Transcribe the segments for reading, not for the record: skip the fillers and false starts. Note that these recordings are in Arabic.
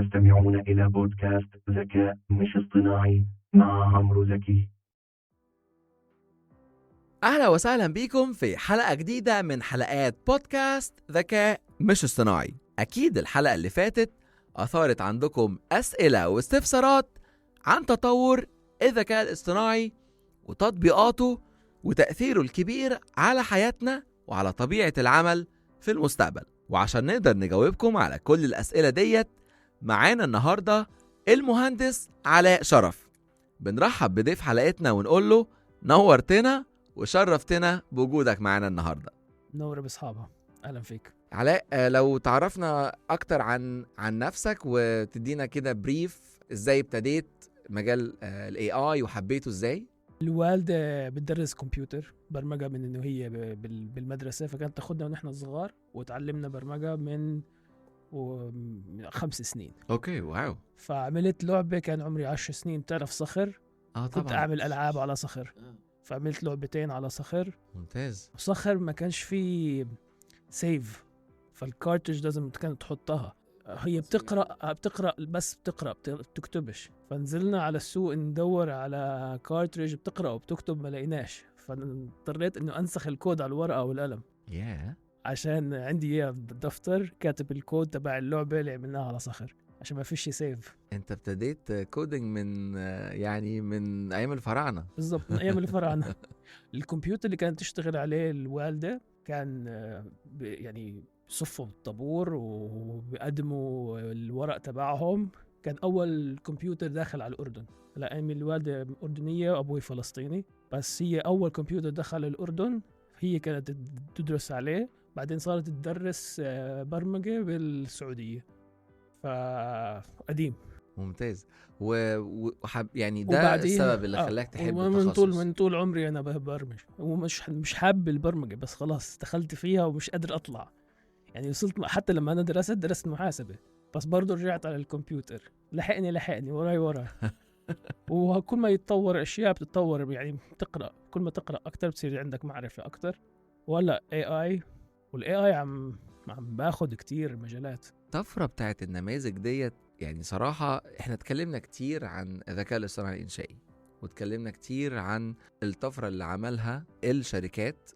تستمعون إلى بودكاست ذكاء مش اصطناعي مع عمرو زكي. أهلا وسهلا بيكم في حلقة جديدة من حلقات بودكاست ذكاء مش اصطناعي. أكيد الحلقة اللي فاتت أثارت عندكم أسئلة واستفسارات عن تطور الذكاء الاصطناعي وتطبيقاته وتأثيره الكبير على حياتنا وعلى طبيعة العمل في المستقبل. وعشان نقدر نجاوبكم على كل الأسئلة ديت معانا النهاردة المهندس علاء شرف. بنرحب بضيف حلقتنا ونقول له نورتنا وشرفتنا بوجودك معانا النهاردة. نور بأصحابها، أهلا فيك علاء، لو تعرفنا أكتر عن نفسك وتدينا كده بريف إزاي ابتديت مجال ال AI وحبيته إزاي؟ الوالدة بتدرس كمبيوتر برمجة من إنه هي بالمدرسة، فكانت تاخدنا ونحن صغار وتعلمنا برمجة من 5 سنين. أوكي، واو. فعملت لعبة كان عمري 10 سنين، بتعرف صخر؟ طبعا كنت أعمل ألعاب على صخر، فعملت لعبتين على صخر. ممتاز. صخر ما كانش فيه سيف، فالكارتج لازم كانت تحطها. هي بتقرأ بس بتكتبش. فنزلنا على السوق ندور على كارتريج بتقرأ وبتكتب، ما لقيناش، فاضطريت انه انسخ الكود على الورقة والقلم عشان عندي اياه دفتر كاتب الكود تبع اللعبة اللي عملناها على صخر عشان ما فيش سيف. انت ابتديت كودينج من من ايام الفراعنة. بالضبط، من ايام الفراعنة. الكمبيوتر اللي كانت تشتغل عليه الوالدة كان بصفوا بالطابور وبيقدموا الورق تبعهم. كان أول كمبيوتر داخل على الأردن. لأن الوالدة أردنية وأبوي فلسطيني، بس هي أول كمبيوتر دخل الأردن هي كانت تدرس عليه. بعدين صارت تدرس برمجة بالسعودية، فقديم. ممتاز. وحب ده السبب اللي خلاك تحب التخصص. من طول عمري أنا ببرمج، ومش حابب البرمجة، بس خلاص دخلت فيها ومش قادر أطلع. يعني وصلت حتى لما أنا درست محاسبة، بس برضو رجعت على الكمبيوتر. لحقني وراي. وكل ما يتطور أشياء بتتطور، يعني تقرأ، كل ما تقرأ أكتر بتصير عندك معرفة أكتر. ولا AI، والAI عم باخد كتير مجالات. الطفرة بتاعت النماذج ديت، يعني صراحة احنا اتكلمنا كتير عن الذكاء الاصطناعي الإنشائي، واتكلمنا كتير عن الطفرة اللي عملها الشركات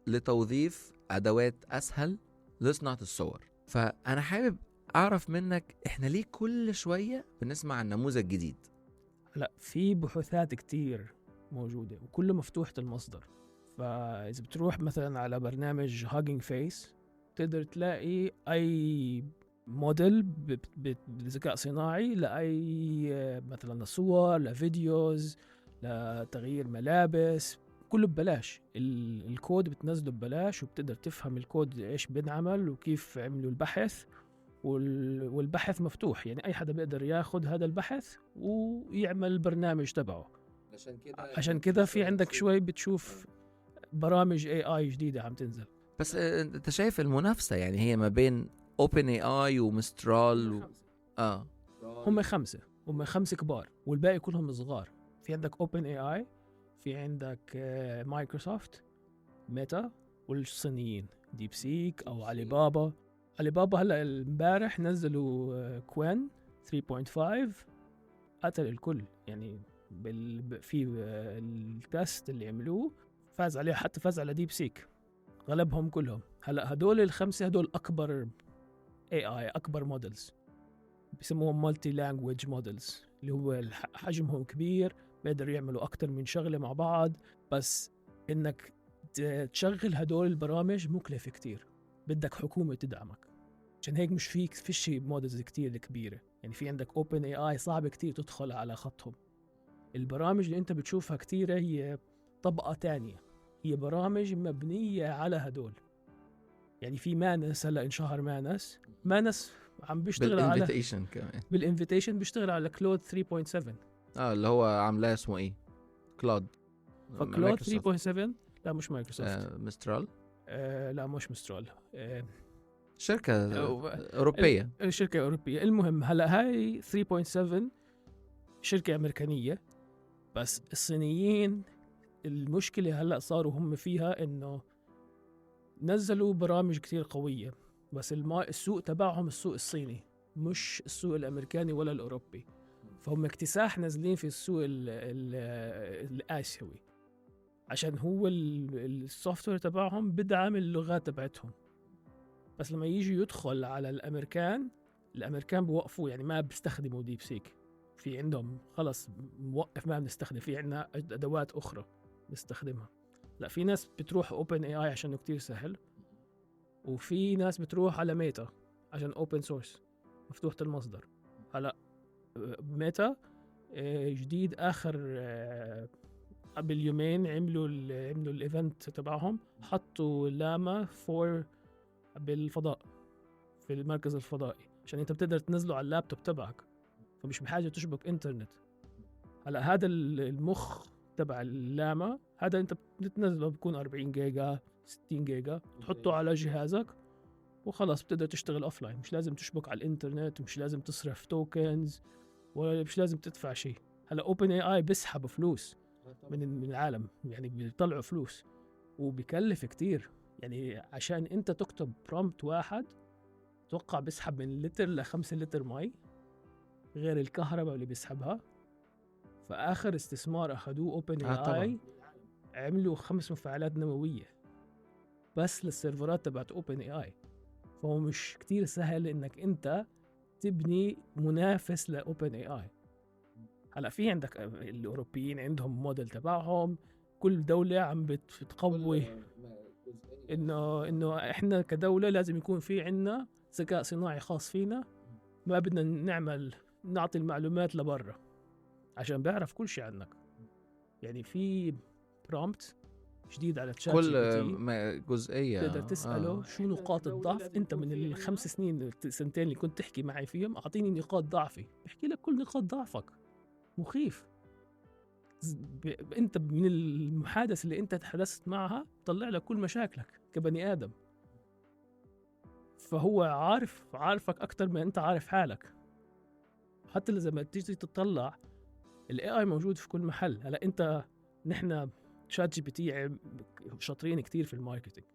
لتوظيف أدوات أسهل لصناعة الصور. فأنا حابب أعرف منك إحنا ليه كل شوية بنسمع عن نموذج جديد؟ لا، في بحوثات كتير موجودة وكله مفتوحة المصدر. فإذا بتروح مثلا على برنامج هاجينج فيس تقدر تلاقي أي موديل بذكاء صناعي لأي مثلا صور، لفيديوز، لتغيير ملابس، كله ببلاش. الكود بتنزله ببلاش، وبتقدر تفهم الكود ايش بنعمل وكيف عملوا البحث. والبحث مفتوح، يعني اي حدا بيقدر ياخد هذا البحث ويعمل البرنامج تبعه. عشان كده في عندك شوي بتشوف برامج AI جديدة عم تنزل. بس انت شايف المنافسة يعني هي ما بين OpenAI ومسترال هم خمسة كبار والباقي كلهم صغار. في عندك OpenAI، في عندك مايكروسوفت، ميتا، والصينيين ديب سيك أو علي بابا. هلأ امبارح نزلوا كوين 3.5 قتل الكل. يعني في التست اللي عملوه فاز عليه، حتى فاز على ديب سيك، غلبهم كلهم. هلأ هدول الخمسة هدول أكبر AI، أكبر مودلز، بيسموهم مالتي لانجويج مودلز، اللي هو حجمهم كبير، بيقدروا يعملوا أكتر من شغلة مع بعض. بس إنك تشغل هدول البرامج مكلف كتير، بدك حكومة تدعمك. عشان هيك مش فيش مودلز كتير كبيرة. يعني في عندك OpenAI صعب كتير تدخل على خطهم. البرامج اللي انت بتشوفها كتيرة هي طبقة تانية، هي برامج مبنية على هدول. يعني في مانس، هلا انشهر مانس عم بيشتغل على بالانفيتيشن بيشتغل على كلود 3.7. اللي هو عاملاه اسمه ايه؟ كلود 3.7. لا مش مايكروسوفت. مسترال. لا مش مسترال. شركة أوروبية. شركة أوروبية. المهم هلا هاي 3.7 شركة أمريكانية، بس الصينيين المشكلة هلا صاروا هم فيها إنه نزلوا برامج كتير قوية، بس السوق تبعهم السوق الصيني مش السوق الامريكاني ولا الاوروبي، فهم اكتساح نازلين في السوق الاسيوي، عشان هو السوفت وير تبعهم بدعم اللغات تبعتهم. بس لما يجي يدخل على الامريكان بوقفوا، يعني ما بيستخدموا ديب سيك، في عندهم خلص موقف، ما بنستخدم، في عندنا ادوات اخرى نستخدمها. لا، في ناس بتروح اوبن اي اي عشان كتير سهل، وفي ناس بتروح على ميتا عشان اوبن سورس مفتوحة المصدر. هلا ميتا جديد اخر قبل يومين عملوا الايفنت تبعهم، حطوا لاما 4 بالفضاء في المركز الفضائي، عشان انت بتقدر تنزله على اللابتوب تبعك، فمش بحاجه تشبك انترنت. هلا هذا المخ تبع اللاما هذا انت بتنزله، بيكون 40 جيجا 60 جيجا، تحطه على جهازك وخلاص بتقدر تشتغل اوفلاين، مش لازم تشبك على الانترنت، مش لازم تصرف توكنز، ولا مش لازم تدفع شيء. هلا اوبن اي اي بيسحبوا فلوس من العالم، يعني بيطلعوا فلوس وبيكلف كتير. يعني عشان انت تكتب برومبت واحد توقع بيسحب من لتر ل5 لتر مي، غير الكهرباء اللي بيسحبها. فآخر استثمار أخذوه اوبن اي اي عملوا 5 مفاعلات نووية بس للسيرفرات تبعت اوبن اي اي. فهو مش كتير سهل انك انت تبني منافس لاوبن اي اي. هلا في عندك الاوروبيين عندهم موديل تبعهم، كل دولة عم بتقوي انه احنا كدولة لازم يكون في عنا ذكاء صناعي خاص فينا، ما بدنا نعطي المعلومات لبرا عشان بيعرف كل شيء عنك. يعني في برومبت جديد على تشات جي بي تي، جزئية تقدر تسأله شو نقاط الضعف انت من ال5 سنين سنتين اللي كنت تحكي معي فيهم، اعطيني نقاط ضعفي، بحكي لك كل نقاط ضعفك. مخيف. انت من المحادثة اللي انت تحدثت معها طلع لك كل مشاكلك كبني آدم. فهو عارفك أكتر ما أنت عارف حالك. حتى لما تيجي تطلع الاي اي موجود في كل محل. هلا نحن شات جي بي تي شاطرين كتير في الماركتينج،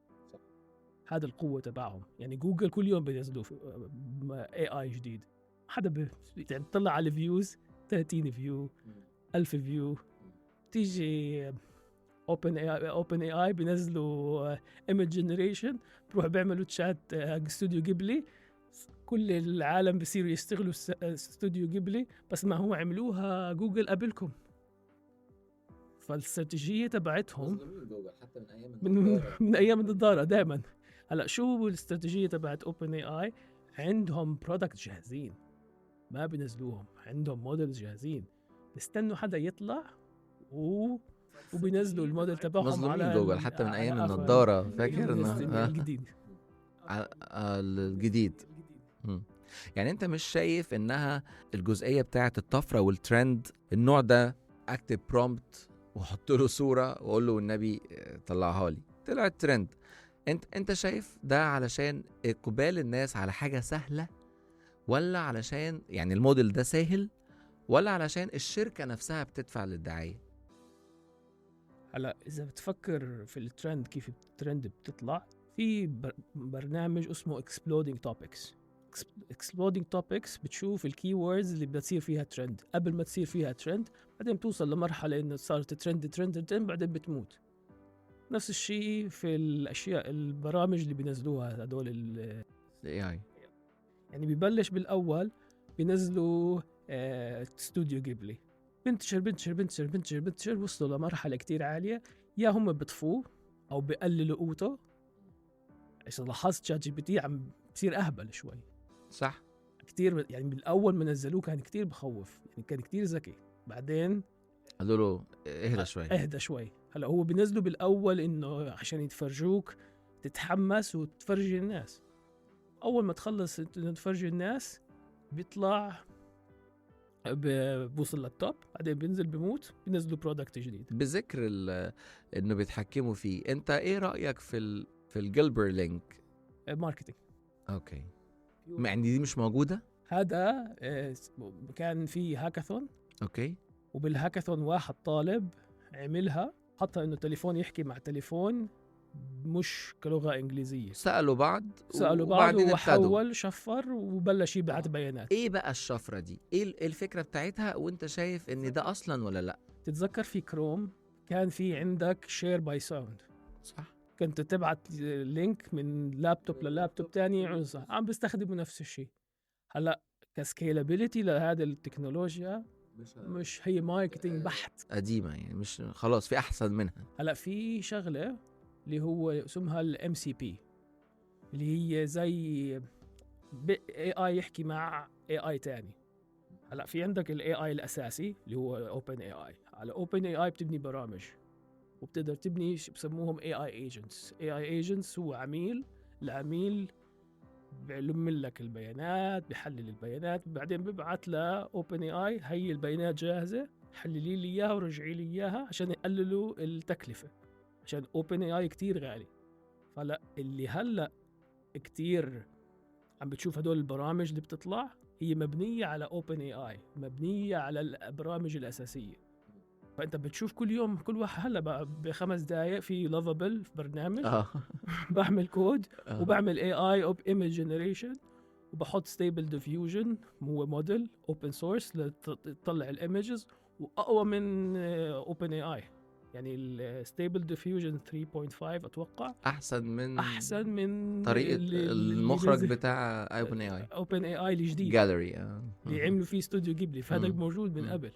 هذا القوة تبعهم. يعني جوجل كل يوم بينزلوا اي اي جديد، حدا يعني تطلع على الفيوز 30 فيو 1000 فيو. تيجي اوبن اي اي بينزلوا ايمج جنريشن، بروح بيعملوا تشات استوديو جيبلي، كل العالم بيصيروا يشتغلوا استوديو جيبلي، بس ما هو عملوها جوجل قبلكم. فالاستراتيجيه تبعتهم حتى من ايام النظاره دائما. هلا شو الاستراتيجيه تبعت اوبن اي اي؟ عندهم برودكت جاهزين ما بينزلوهم، عندهم موديلز جاهزين، بيستنوا حدا يطلع وبينزلوا الموديل تبعهم على جوجل حتى من ايام النظاره، فاكر انه الجديد الجديد. يعني انت مش شايف انها الجزئيه بتاعه الطفره والترند، النوع ده اكتب برومبت وحط له صوره واقول له النبي طلعها لي، طلع الترند. انت شايف ده علشان اقبال الناس على حاجه سهله، ولا علشان يعني الموديل ده سهل، ولا علشان الشركه نفسها بتدفع للدعايه؟ هلا اذا بتفكر في الترند، كيف الترند بتطلع، في برنامج اسمه Exploding Topics بتشوف الكي ووردز اللي بتصير فيها ترند قبل ما تصير فيها ترند، بعدين بتوصل لمرحله انه صارت ترند بعدين بتموت. نفس الشيء في الاشياء البرامج اللي بينزلوها هذول الاي اي. يعني بيبلش بالاول بينزلوا استوديو جيبلي، بنتشر وصلوا لمرحله كتير عاليه، يا هم بطفوه او بقللوا قوته. اذا لاحظت شات جي بي تي عم بصير اهبل شوي، صح كتير. يعني بالاول ما نزلوه كان كتير بخوف، يعني كان كتير ذكي، بعدين قالوا له اهدى شوي. هلا هو بينزلوا بالاول انه عشان يتفرجوك تتحمس وتفرجي الناس، اول ما تخلص تفرجي الناس بيطلع بوصل للتوب، بعدين بينزل بموت، بينزلوا برودكت جديد. بذكر انه بيتحكموا فيه، انت ايه رايك في الجيلبر لينك ماركتينج؟ اوكي، يعني دي مش موجوده. هذا كان في هاكاثون، اوكي، وبالهاكاثون واحد طالب عملها، حطها انه تليفون يحكي مع تليفون مش كلغة إنجليزية. سألوا بعض وبعدين ابتدوا. وحول شفر وبلش يبعت بيانات. ايه بقى الشفرة دي؟ ايه الفكرة بتاعتها، وانت شايف ان ده اصلا ولا لا؟ تتذكر في كروم كان في عندك شير باي ساوند، صح. كنت تبعت لينك من لابتوب للابتوب تاني، عم بيستخدموا نفس الشيء. هلا كسكيلابيليتي لهذا التكنولوجيا مش هي ماركتينج بحت، قديمة يعني، مش خلاص في احسن منها. هلا في شغله اللي هو اسمها الام سي بي، اللي هي زي اي اي يحكي مع اي اي تاني. هلا في عندك الاي اي الاساسي اللي هو اوبن اي اي. على اوبن اي اي بتبني برامج وبتقدر تبني بسموهم اي اي ايجنتس. اي اي ايجنتس هو العميل بيلم لك البيانات، بيحلل البيانات، بعدين بيبعت لاوبن اي اي هي البيانات جاهزه، حللي لي اياها ورجعي لي اياها عشان يقللوا التكلفه، عشان اوبن اي اي كثير غالي. فلا اللي هلا كثير عم بتشوف هدول البرامج اللي بتطلع هي مبنيه على اوبن اي اي، مبنيه على البرامج الاساسيه. فانت بتشوف كل يوم كل واحد هلا ب5 دقائق في لافابل في برنامج بعمل كود وبعمل اي اي اوب ايمج جنريشن، وبحط ستيبل ديفيوجن هو موديل اوبن سورس لتطلع الايمجز، واقوى من اوبن اي اي. يعني الستيبل ديفيوجن 3.5 اتوقع احسن من طريقه المخرج بتاع اوبن اي اي. اوبن اي اي الجديد جاليري اللي عملوا فيه استوديو جيبلي، فهذا موجود من قبل.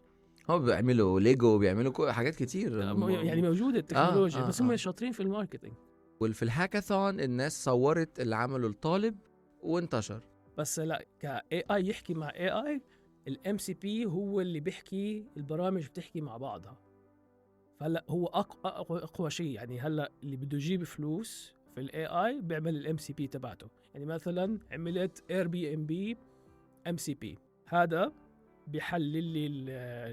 هو بيعملوا ليجو، بيعملوا حاجات كتير يعني موجودة التكنولوجيا. بس هم شاطرين في الماركتينج. وفي الهاكاثون الناس صورت اللي عمله الطالب وانتشر. بس لا كاي اي يحكي مع اي اي، الام سي بي هو اللي بيحكي، البرامج بتحكي مع بعضها. فهلا هو اقوى شيء. يعني هلا اللي بده يجيب فلوس في الاي اي بيعمل الام سي بي تبعته. يعني مثلا عملت اير بي ام بي ام سي بي، هذا بيحلل لي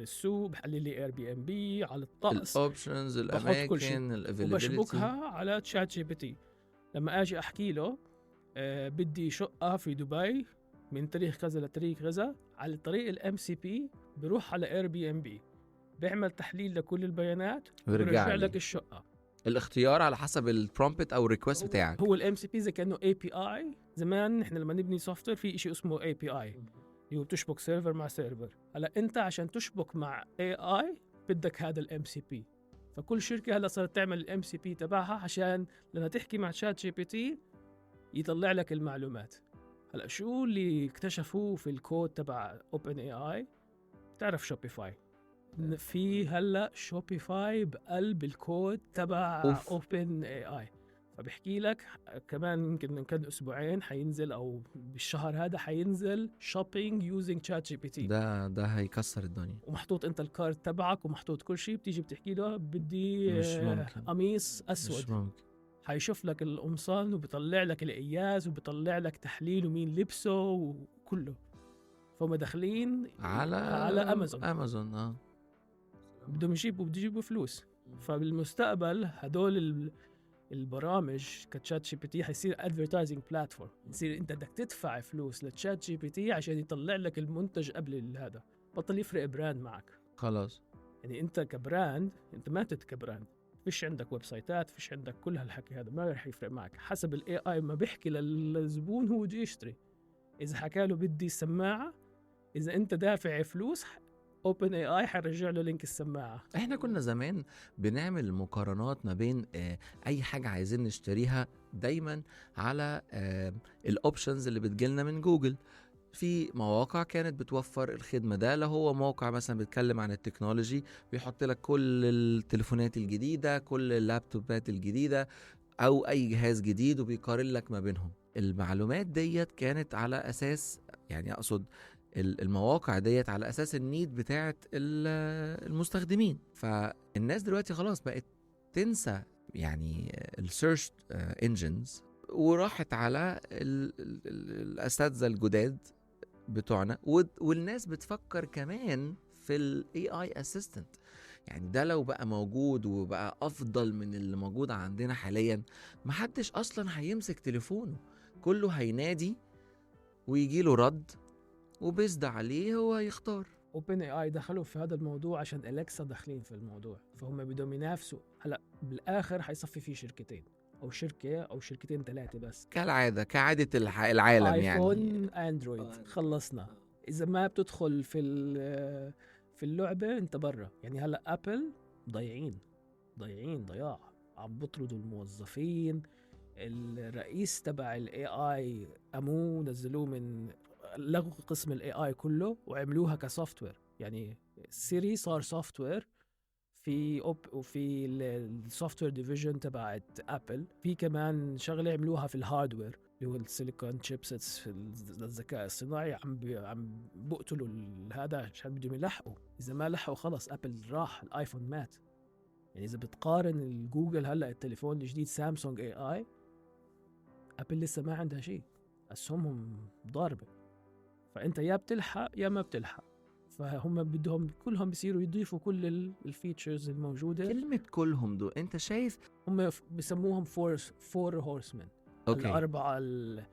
السوق، بيحلل لي اير بي ام بي على الطقس، الاوبشنز، الاماكن، الافيلابيلتي، وبشبكها على تشات جي بي تي. لما اجي احكي له بدي شقه في دبي من تاريخ كذا لتاريخ كذا، على طريق الام سي بي بروح على اير بي ام بي، بيعمل تحليل لكل البيانات وبرجع لك الشقه. الاختيار على حسب البرومبت او الريكوست بتاعك. هو الام سي بي زي كانه اي بي اي. زمان احنا لما نبني سوفت وير في شيء اسمه اي بي اي، اللي هو بتشبك سيرفر مع سيرفر. هلا انت عشان تشبك مع اي اي بدك هذا الام سي بي. فكل شركه هلا صارت تعمل الام سي بي تبعها عشان لما تحكي مع شات جي بي تي يطلع لك المعلومات. هلا شو اللي اكتشفوه في الكود تبع اوبن اي اي؟ بتعرف شوبيفاي؟ في هلا شوبيفاي بقلب الكود تبع اوبن اي اي. فبحكي لك كمان يمكن كان اسبوعين حينزل، او بالشهر هذا حينزل شوبينج يوزنج شات جي بي تي. ده هيكسر الدنيا. ومحطوط انت الكارت تبعك ومحطوط كل شيء، بتيجي بتحكي له بدي قميص اسود، مش ممكن. حيشوف لك القمصان وبيطلع لك القياس وبيطلع لك تحليل ومين لبسه وكله. فهم داخلين على امازون بدهم يجيبوا فلوس. فبالمستقبل هدول البرامج كتشات جي بي تي حيصير ادفرتايزنج بلاتفورم. يصير انت بدك تدفع فلوس لتشات جي بي تي عشان يطلع لك المنتج قبل هذا. بطل يفرق براند معك خلاص. يعني انت كبراند، انت ما كبراند، فيش عندك ويب سايتات، فيش عندك كل هالحكي هذا، ما رح يفرق معك. حسب الاي اي ما بيحكي للزبون هو بده يشتري. اذا حكى له بدي السماعه، اذا انت دافع فلوس اوبن اي اي حيرجع له لينك السماعه. احنا كنا زمان بنعمل مقارنات ما بين اي حاجه عايزين نشتريها دايما على الاوبشنز اللي بتجيلنا من جوجل. في مواقع كانت بتوفر الخدمة ده، لو هو موقع مثلا بيتكلم عن التكنولوجي بيحط لك كل التليفونات الجديدة، كل اللابتوبات الجديدة، أو أي جهاز جديد، وبيقارن لك ما بينهم. المعلومات ديت كانت على أساس، يعني أقصد المواقع ديت على أساس النيد بتاعت المستخدمين. فالناس دلوقتي خلاص بقت تنسى يعني السيرش انجنز، وراحت على الأساتذة الجداد بتوعنا. والناس بتفكر كمان في الاي اي اسيستنت. يعني ده لو بقى موجود وبقى افضل من اللي موجود عندنا حاليا، محدش اصلا هيمسك تليفونه، كله هينادي ويجي له رد وبيزد عليه هو يختار. اوبن اي اي دخلوا في هذا الموضوع عشان اليكسا داخلين في الموضوع، فهم بدهم ينافسوا. هلا بالاخر حيصفي فيه شركتين، او شركه او شركتين ثلاثه بس. كالعادة كعادة العالم ايفون يعني. اندرويد خلصنا. اذا ما بتدخل في اللعبه انت برا. يعني هلا ابل ضايعين ضياع، عم بطردوا الموظفين. الرئيس تبع الاي اي امو نزلوه من لغوا قسم الاي اي كله وعملوها كسوفت وير. يعني سيري صار سوفت وير وفي السوفت وير ديفيجن تبعت ابل. في كمان شغله عملوها في الهاردوير اللي هو السيليكون تشيبسيتس في الذكاء الصناعي. عم بقتلوا هذا عشان بدهم يلحقوا. اذا ما لحقوا خلص ابل راح، الايفون مات. يعني اذا بتقارن الجوجل هلا التليفون الجديد سامسونج اي اي، ابل لسه ما عندها شيء، اسهمهم ضاربه. فانت يا بتلحق يا ما بتلحق. فهم بدهم كلهم بيصيروا يضيفوا كل الفيتشرز الموجوده. كلمة كلهم دول انت شايف هم بسموهم فور هورسمان، الاربعه العظام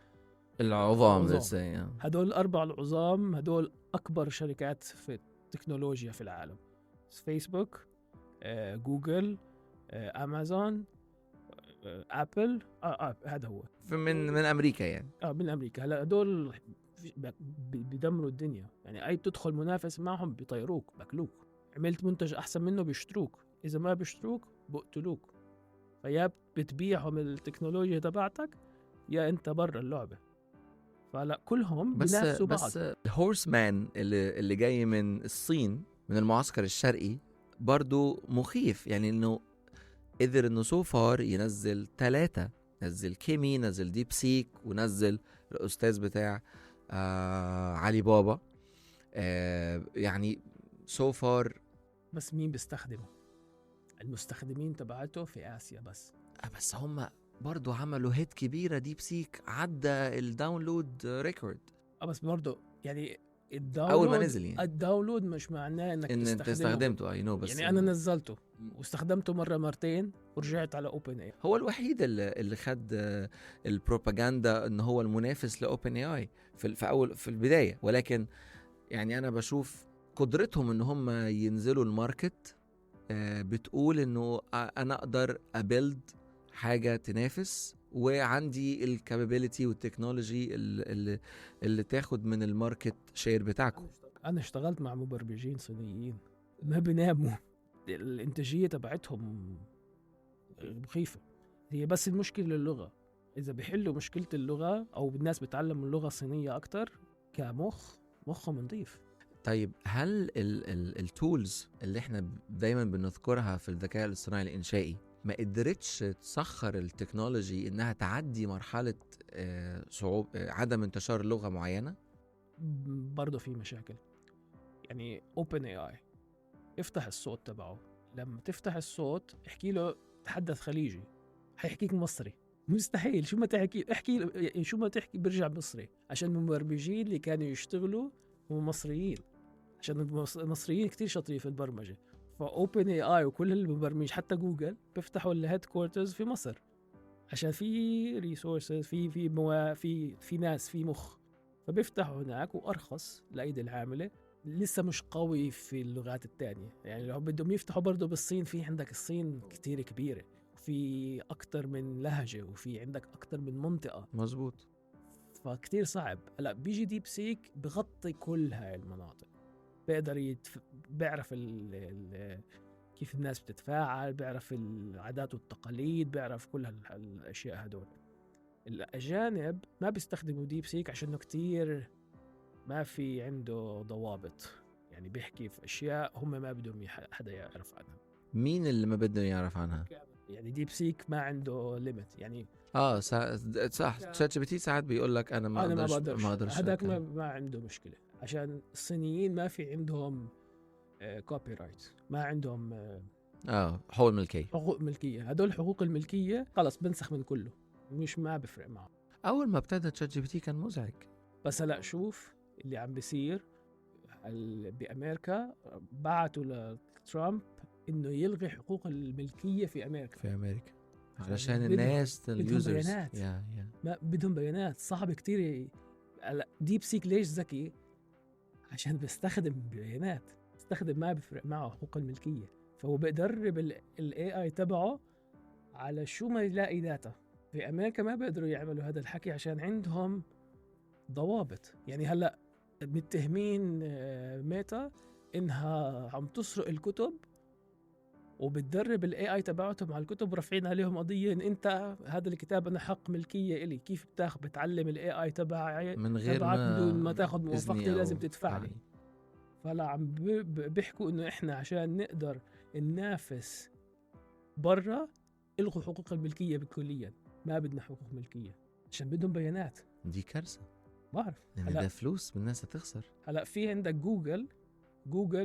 العظام. زي هدول الاربعه العظام هدول اكبر شركات في التكنولوجيا في العالم. فيسبوك، جوجل، امازون، ابل. هذا هو من امريكا يعني. من امريكا. هلا هدول بيدمروا الدنيا. يعني اي بتدخل منافس معهم بيطيروك باكلوك. عملت منتج احسن منه بيشتروك، اذا ما بيشتروك بقتلوك. فيا بتبيعهم التكنولوجيا تبعتك يا انت برا اللعبه. فلا كلهم بينافسوا بعض. بس الهورس مان اللي جاي من الصين من المعسكر الشرقي برضو مخيف. يعني انه قدر انه سوفار ينزل 3، نزل كيمي، نزل ديب سيك، ونزل الاستاذ بتاع علي بابا. يعني سوفار. بس مين بيستخدمه؟ المستخدمين تبعته في آسيا بس. بس هم برضو عملوا هيت كبيرة. ديب سيك عدى الداونلود ريكورد. بس برضو يعني اول ما نزل يعني. الداونلود مش معناه انك ان انت استخدمته. اي نو. بس يعني انا نزلته واستخدمته مرتين ورجعت على اوبن اي. هو الوحيد اللي خد البروباغندا ان هو المنافس لاوبن اي اي في البدايه. ولكن يعني انا بشوف قدرتهم ان هم ينزلوا الماركت بتقول انه انا اقدر ابيلد حاجه تنافس، وعندي الكابابيلتي والتكنولوجي اللي تاخد من الماركت شير بتاعكم. انا اشتغلت مع مبرمجين صينيين ما بيناموا. الانتاجيه تبعتهم مخيفه. هي بس المشكله اللغه. اذا بيحلوا مشكله اللغه او الناس بتعلم اللغه الصينيه اكتر مخهم نظيف. طيب هل التولز اللي احنا دايما بنذكرها في الذكاء الاصطناعي الانشائي ما قدرتش تسخر التكنولوجي انها تعدي مرحله عدم انتشار لغه معينه؟ برضه في مشاكل. يعني اوبن اي اي افتح الصوت تبعه. لما تفتح الصوت احكي له تحدث خليجي حيحكيك مصري. مستحيل. شو ما تحكي بيرجع مصري. عشان المبرمجين اللي كانوا يشتغلوا هم مصريين. عشان المصريين كتير شاطرين في البرمجة. فاوبن اي اي وكل المبرمج حتى جوجل بيفتحوا الهيد كوارترز في مصر عشان في ريسورسز، في ناس، في مخ. فبيفتحوا هناك وارخص لايدي العامله. لسه مش قوي في اللغات التانية. يعني لو بدهم يفتحوا برضه بالصين، في عندك الصين كتير كبيره وفي اكتر من لهجه وفي عندك اكتر من منطقه. مزبوط. فكتير صعب. هلا بيجي ديب سيك بغطي كل هاي المناطق. بيقدر بيعرف كيف الناس بتتفاعل، بيعرف العادات والتقاليد، بيعرف كل الاشياء هدول. الاجانب ما بيستخدموا ديب سيك عشانه كتير ما في عنده ضوابط. يعني بيحكي في اشياء هم ما بدهم حدا يعرف عنها. مين اللي ما بده يعرف عنها؟ يعني ديب سيك ما عنده ليميت. يعني صح. تشات جي بي تي ساعات بيقول لك انا ما اقدرش هذاك ما عنده مشكله. عشان الصينيين ما في عندهم كوبي رايت. ما عندهم حقوق ملكيه. هدول حقوق الملكيه خلص بنسخ من كله. مش ما بفرق معه. اول ما ابتدى تشات جي بي تي كان مزعج. بس هلا شوف اللي عم بيصير بأمريكا. بعتوا لترامب إنه يلغي حقوق الملكية في أمريكا علشان الناس اليوزرز ما بدهم بيانات. صعب كتير. ديب سيك ليش ذكي؟ عشان بيستخدم بيانات. ما بيفرق معه حقوق الملكية. فهو بيدرب الاي اي تبعه على شو ما يلاقي داتا. في امريكا ما بيقدروا يعملوا هذا الحكي عشان عندهم ضوابط. يعني هلا متهمين ميتا انها عم تسرق الكتب وبتدرب الاي اي تبعتهم على الكتب، ورافعين عليهم قضيه ان انت هذا الكتاب انا حق ملكيه الي، كيف بتعلم الاي اي من غير تبعك بدون ما ما تاخذ موافقتي إذني لازم أو تدفع لي. فعلي. فلا عم بيحكوا انه احنا عشان نقدر ننافس برا الغوا حقوق الملكيه بكليا، ما بدنا حقوق ملكيه عشان بدهم بيانات. دي كارثة، بعرف. لأن هلا ده فلوس الناس هتخسر. هلا في عندك جوجل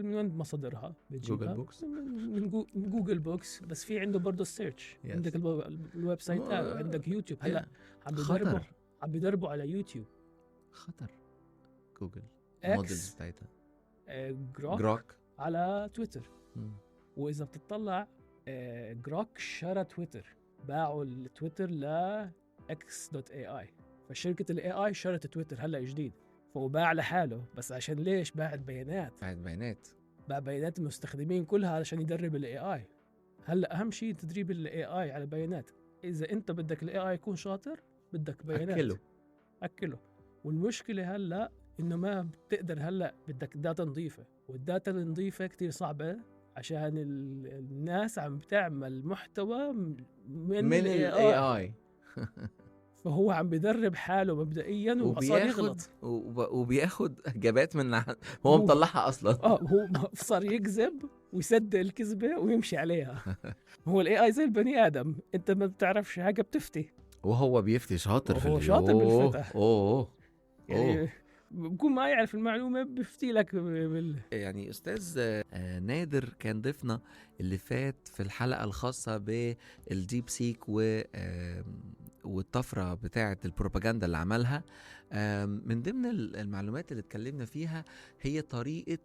من وين مصادرها بتجيبها؟ جوجل بوكس. من جوجل بوكس، بس في عنده برضه السيرش. Yes. عندك الويب سايتات، وعندك يوتيوب. هلا خطر. عم بيدربوا على يوتيوب. خطر جوجل اكس المودلز بتاعتها. جروك على تويتر. مم. واذا بتطلع جروك شرى تويتر، باعوا التويتر ل x.ai، فشركة الاي اي شرت تويتر هلا جديد، فهو باع لحاله. بس عشان ليش؟ باع بيانات، باع بيانات المستخدمين كلها علشان يدرب الاي اي. هلا اهم شيء تدريب الاي اي على بيانات. اذا انت بدك الاي اي يكون شاطر بدك بيانات اكله. والمشكلة هلا انه ما بتقدر، هلا بدك داتا نظيفة، والداتا النظيفة كتير صعبة عشان الناس عم بتعمل محتوى من ال AI. فهو عم بيدرب حاله مبدئيا وصار يغلط وبياخد اجابات من هو مطلعها اصلا. هو صار يكذب ويصدق الكذبة ويمشي عليها. هو الاي اي زي البني ادم، انت ما بتعرفش حاجة بتفتي، وهو بيفتي شاطر في هو شاطر بالفتح. يعني بكون ما يعرف المعلومة بفتي لك يعني أستاذ نادر كان ضيفنا اللي فات في الحلقة الخاصة بالديب سيك والطفرة بتاعة البروباغندا اللي عملها. من ضمن المعلومات اللي اتكلمنا فيها هي طريقة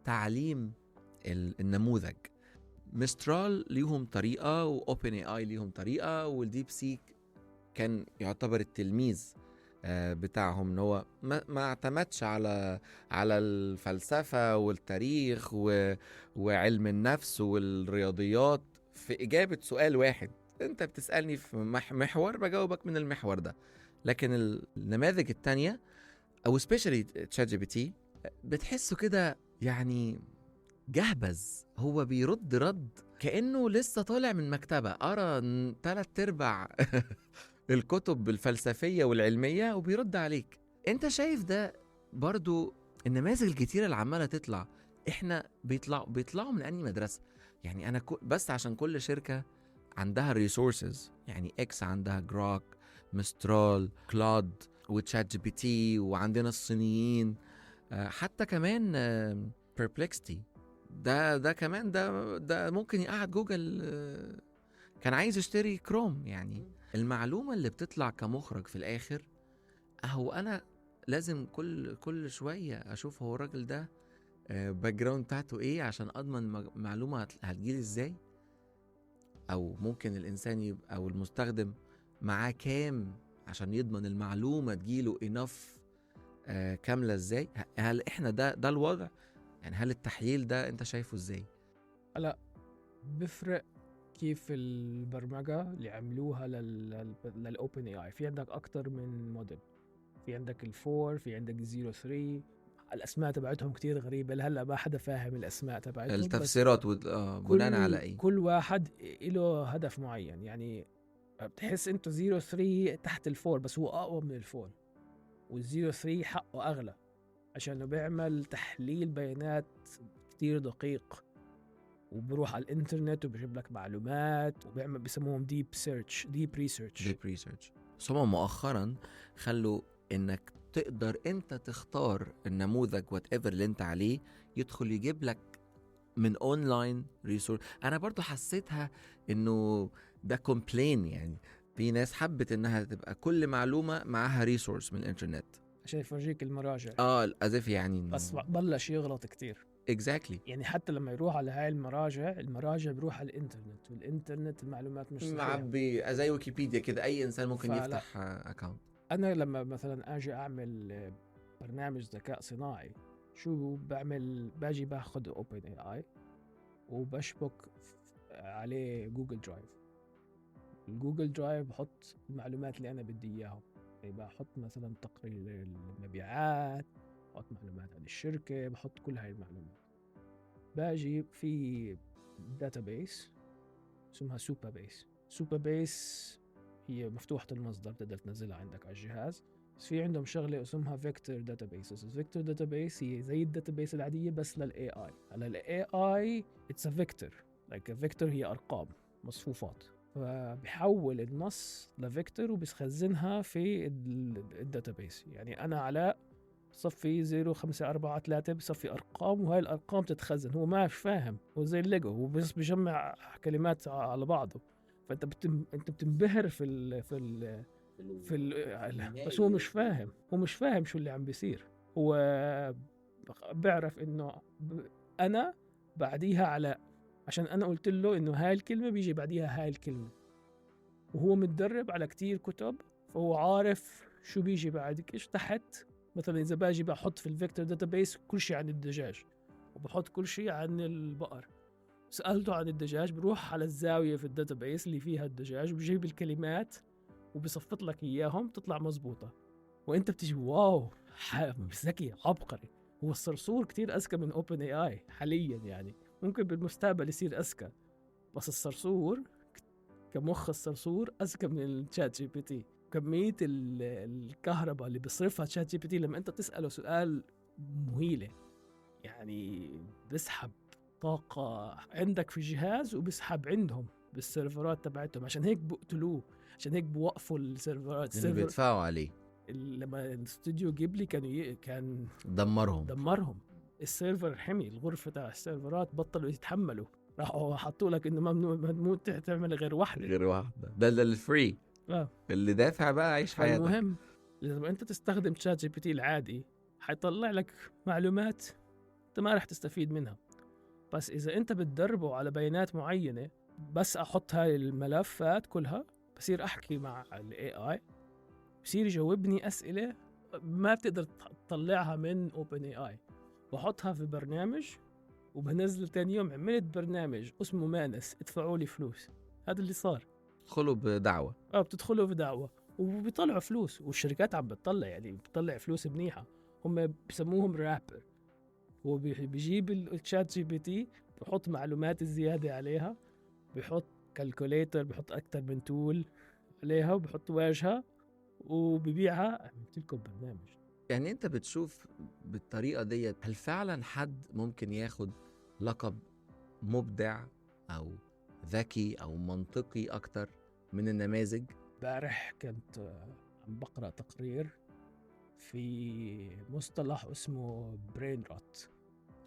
تعليم النموذج. مسترال ليهم طريقة، وأوبن اي اي ليهم طريقة، والديب سيك كان يعتبر التلميذ بتاعهم، ان هو ما اعتمدش على الفلسفة والتاريخ وعلم النفس والرياضيات في إجابة سؤال واحد. انت بتسألني في محور بجاوبك من المحور ده. لكن النماذج التانية او سبيشالي تشات جي بي تي بتحسه كده يعني جهبذ، هو بيرد كأنه لسه طالع من مكتبة قرا 3/4 الكتب الفلسفية والعلمية وبيرد عليك. انت شايف ده برضو؟ النماذج الكتيرة اللي عمالة تطلع، احنا بيطلعوا من أنهي مدرسة؟ يعني انا بس عشان كل شركة عندها الريسورسز، يعني اكس عندها جروك، مسترال، كلود، وتشات جي بي تي، وعندنا الصينيين، حتى كمان perplexity ده كمان ده ممكن يقعد جوجل كان عايز يشتري كروم. يعني المعلومة اللي بتطلع كمخرج في الآخر، أهو أنا لازم كل شوية أشوف هو الراجل ده باك جراوند بتاعته إيه عشان أضمن معلومة هتجيلي إزاي، أو ممكن الإنسان يبقى أو المستخدم معاه كام عشان يضمن المعلومة تجيله enough كاملة إزاي. هل إحنا ده الوضع؟ يعني هل التحليل ده أنت شايفه إزاي؟ لا بفرق كيف البرمجة اللي عملوها للأوبن اي اي. في عندك أكتر من موديل، في عندك الفور، في عندك 03. الأسماء تبعتهم كتير غريبة، هلا ما حدا فاهم الأسماء تبعتهم، التفسيرات بناء على إيه؟ كل واحد له هدف معين. يعني بتحس أنت 03 تحت الفور، بس هو أقوى من الفور، وال03 حقه أغلى عشان بيعمل تحليل بيانات كتير دقيق، وبروح على الانترنت وبجيب لك معلومات، وبيعمل بيسموهم ديب ريسيرش. بس هم مؤخرا خلوا انك تقدر انت تختار النموذج whatever اللي انت عليه يدخل يجيب لك من اونلاين ريسورس. انا برضو حسيتها انه ده كومبلين، يعني في ناس حبت انها تبقى كل معلومة معاها ريسورس من الانترنت عشان يفرجيك المراجع. أزف يعني بس بلش يغلط كتير. exactly. يعني حتى لما يروح على هاي المراجع بيروح على الانترنت، والانترنت المعلومات مش صحيحة، معبي زي ويكيبيديا كده، اي انسان ممكن يفتح اكاونت. انا لما مثلا اجي اعمل برنامج ذكاء صناعي، شو بعمل؟ باجي باخد اوبن اي اي وبشبك عليه جوجل درايف، الجوجل درايف بحط المعلومات اللي انا بدي اياهم. يعني بحط مثلا تقرير المبيعات، بحط معلومات عن الشركة، بحط كل هاي المعلومات. باجي في داتابيس اسمها سوبابيس هي مفتوحة المصدر، تقدر تنزلها عندك على الجهاز. بس في عندهم شغلة اسمها فيكتور داتابيس. فيكتور داتابيس هي زي الداتابيس العادية بس للاي اي. هلا الاي اي اتس ا فيكتور، لايك فيكتور هي ارقام مصفوفات، فبحول النص لفيكتور وبيخزنها في الداتابيس. يعني انا علاء صفي 0543 بصفي ارقام، وهاي الارقام تتخزن. هو ماش فاهم، هو زي الليجو، هو بس بجمع كلمات على بعضه. فانت انت بتنبهر بس هو مش فاهم، شو اللي عم بيصير. هو بيعرف انه انا بعديها علاء، عشان انا قلت له انه هاي الكلمه بيجي بعديها هاي الكلمه، وهو متدرب على كتير كتب، فهو عارف شو بيجي بعدك ايش تحت. مثلا اذا باجي بحط في الفيكتور داتابيس كل شيء عن الدجاج، وبحط كل شيء عن البقر، سألته عن الدجاج بروح على الزاوية في الداتابيس اللي فيها الدجاج وبجيب الكلمات وبصفط لك إياهم تطلع مزبوطة. وإنت بتجي واو، ذكي عبقري. هو الصرصور كتير أذكى من اوبن اي اي حاليا، يعني ممكن بالمستقبل يصير أذكى، بس الصرصور كمخ الصرصور أذكى من الشات جي بي تي. كمية الكهرباء اللي بيصرفها شات جي بي تي لما أنت تسأله سؤال مهيلة، يعني بسحب طاقة عندك في الجهاز وبسحب عندهم بالسيرفرات تبعتهم. عشان هيك بقتلوه، عشان هيك بوقفوا السيرفرات. اللي بيدفعوا عليه. لما الاستوديو جيبلي كان دمرهم. السيرفر حمي، الغرفة تاع السيرفرات بطلوا يتحملوا، راحوا حطوا لك انه ممنوع تعمل غير واحدة. ده الفري. اللي دافع بقى عيش حياتك. المهم لما انت تستخدم شات جي بي تي العادي حيطلع لك معلومات انت ما رح تستفيد منها. بس إذا أنت بتدربه على بيانات معينة، بس أحط هاي الملفات كلها، بصير أحكي مع ال AI، بصير يجاوبني أسئلة ما بتقدر تطلعها من OpenAI. بحطها في برنامج وبنزل تاني يوم عملت برنامج اسمه مانس، ادفعوا لي فلوس. هذا اللي صار. تدخلوا بدعوة. بتدخلوا بدعوة وبيطلعوا فلوس، والشركات عم بتطلع، يعني بتطلع فلوس منيحة. هم بسموهم رابر. هو بيجيب الشات جي بي تي، بحط معلومات الزيادة عليها، بحط كالكوليتر، بحط أكتر من تول عليها، وبحط واجهة وببيعها. عملت لكم برنامج. يعني أنت بتشوف بالطريقة دي هل فعلا حد ممكن ياخد لقب مبدع أو ذكي أو منطقي أكتر من النماذج؟ بارح كنت عم بقرأ تقرير في مصطلح اسمه برين روت،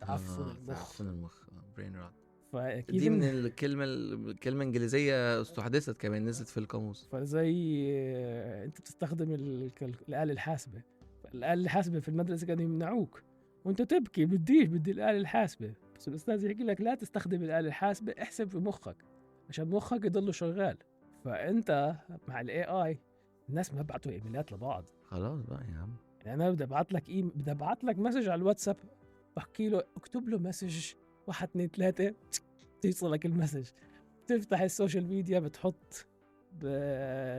تعفن المخ. برين روت. فأكيد دي من الكلمة الإنجليزية استحدثت كمان، نزلت في القاموس. فزي أنت بتستخدم الآلة الحاسبة، الآلة الحاسبة في المدرسة كانوا يمنعوك وأنت تبكي بدي الآلة الحاسبة، بس الأستاذ يحكي لك لا تستخدم الآلة الحاسبة، احسب في مخك عشان مخك يضله شغال. فأنت مع ال AI الناس ما بعتوا إيميلات لبعض. خلاص بقى يا عم، يعني أنا بدي أبعت لك مسج على الواتساب، بحكي له اكتب له مسج 1 2 3 توصلك المسج. تفتح السوشيال ميديا بتحط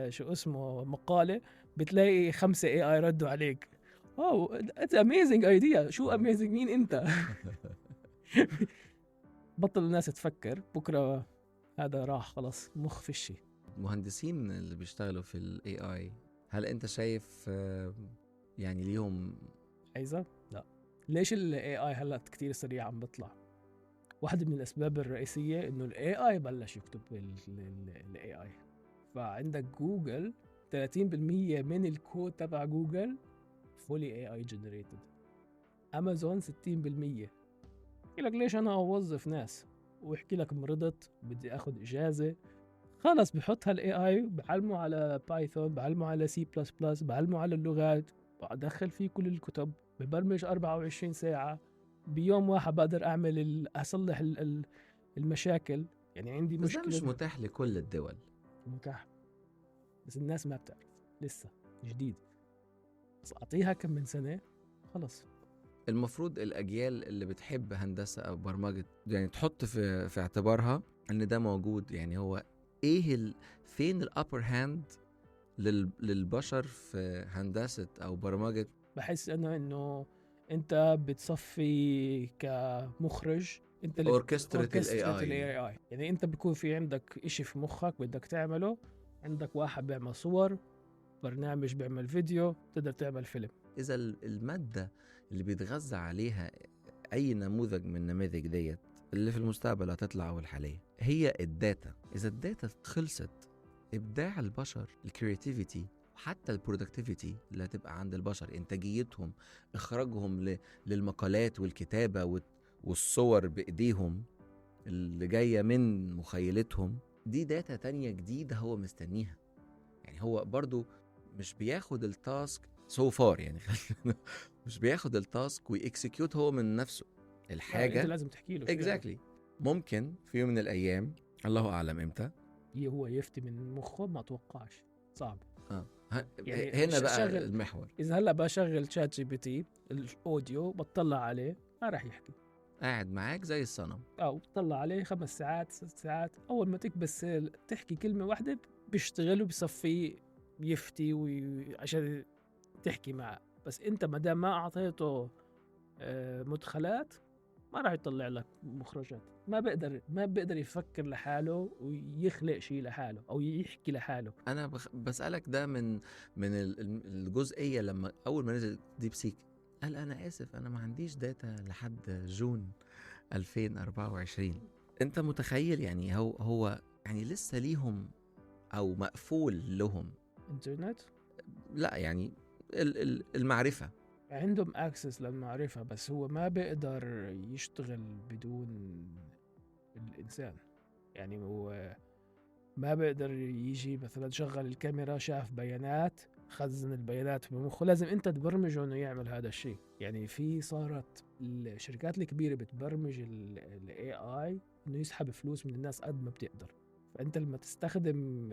شو اسمه مقالة، بتلاقي 5 AI ردوا عليك. واو اتس اميزنج ايديا. شو اميزنج؟ مين انت؟ بطل الناس تفكر، بكره هذا راح خلاص، مخ فشي. المهندسين اللي بيشتغلوا في ال AI هل انت شايف يعني ليهم عايزة؟ لا. ليش ال AI هلا كتير سريع عم بطلع؟ واحدة من الأسباب الرئيسية إنه ال AI بلش يكتب ال AI. فعندك جوجل 30% من الكود تبع جوجل fully AI generated. أمازون 60%. يحكي لك ليش أنا أوظف ناس، ويحكي لك مرضت بدي أخذ إجازة، خلص بحطها ال AI، بعلمه على بايثون، بعلمه على C++، بعلمه على اللغات، بدخل فيه كل الكتب، ببرمج 24 ساعة بيوم واحد، بقدر أعمل أصلح المشاكل. يعني عندي مشكلة. مشكلة مش متاح لكل الدول. متاح، بس الناس ما بتعرف لسه جديد. بس أعطيها كم من سنة خلص. المفروض الأجيال اللي بتحب هندسة أو برمجة يعني تحط في اعتبارها إن ده موجود. يعني هو فين الابر هاند للبشر في هندسة او برمجة. بحس انه انت بتصفي كمخرج، انت اللي Orchestrate ال AI. AI. يعني انت بيكون في عندك اشي في مخك بدك تعمله، عندك واحد بيعمل صور، برنامج بيعمل فيديو، تقدر تعمل فيلم. اذا المادة اللي بيتغذى عليها اي نموذج من النماذج ديت اللي في المستقبل هتطلع او الحالية هي الداتا، اذا الداتا خلصت ابداع البشر، الكرياتيفيتي وحتى البرودكتيفيتي اللي هتبقى عند البشر، انتاجيتهم، اخراجهم للمقالات والكتابة والصور بايديهم اللي جاية من مخيلتهم، دي داتا تانية جديدة هو مستنيها. يعني هو برضو مش بياخد التاسك سو فار، يعني مش بياخد التاسك ويكسكيوت هو من نفسه الحاجة. انت لازم تحكي له exactly. ممكن في يوم من الأيام، الله أعلم إمتى، هو يفتي من مخه، ما توقعش، صعب. يعني هنا بقى المحور. إذا هلأ بشغل شات جي بي تي الأوديو بطلع عليه ما راح يحكي، قاعد معاك زي الصنم، أو بطلع عليه 5 ساعات 6 ساعات، أول ما تكبس تحكي كلمة واحدة بيشتغل وبيصفي يفتي عشان تحكي معه. بس أنت ما دام ما أعطيته مدخلات ما راح يطلع لك مخرجات. ما بيقدر يفكر لحاله ويخلق شيء لحاله أو يحكي لحاله. أنا بسألك ده من الجزئية لما أول ما نزل ديب سيك قال أنا آسف أنا ما عنديش داتا لحد جون 2024. أنت متخيل يعني هو يعني لسه ليهم أو مقفول لهم إنترنت؟ لا يعني المعرفة عندهم اكسس للمعرفة، بس هو ما بيقدر يشتغل بدون الإنسان. يعني هو ما بيقدر يجي مثلا شغل الكاميرا، شاف بيانات، خزن البيانات بمخه، لازم انت تبرمجه انه يعمل هذا الشيء. يعني في صارت الشركات الكبيرة بتبرمج ال AI انه يسحب فلوس من الناس قد ما بتقدر. فانت لما تستخدم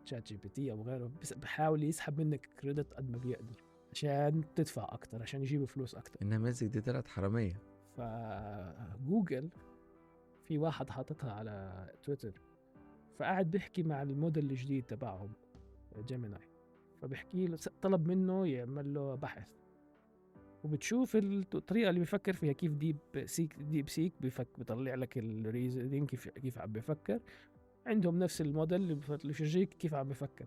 تشات جي بي تي او غيره بحاول يسحب منك كريدت قد ما بيقدر عشان تدفع أكتر، عشان يجيبوا فلوس أكتر. النماذج دي طلعت حرامية. فجوجل في واحد حاططها على تويتر، فقاعد بيحكي مع الموديل الجديد تبعهم جيميناي، فبحكي له طلب منه يعمل له بحث، وبتشوف الطريقة اللي بيفكر فيها كيف ديب سيك بيطلع لك الريزنينج كيف عم بيفكر. عندهم نفس الموديل اللي بيفرجيك كيف عم بيفكر.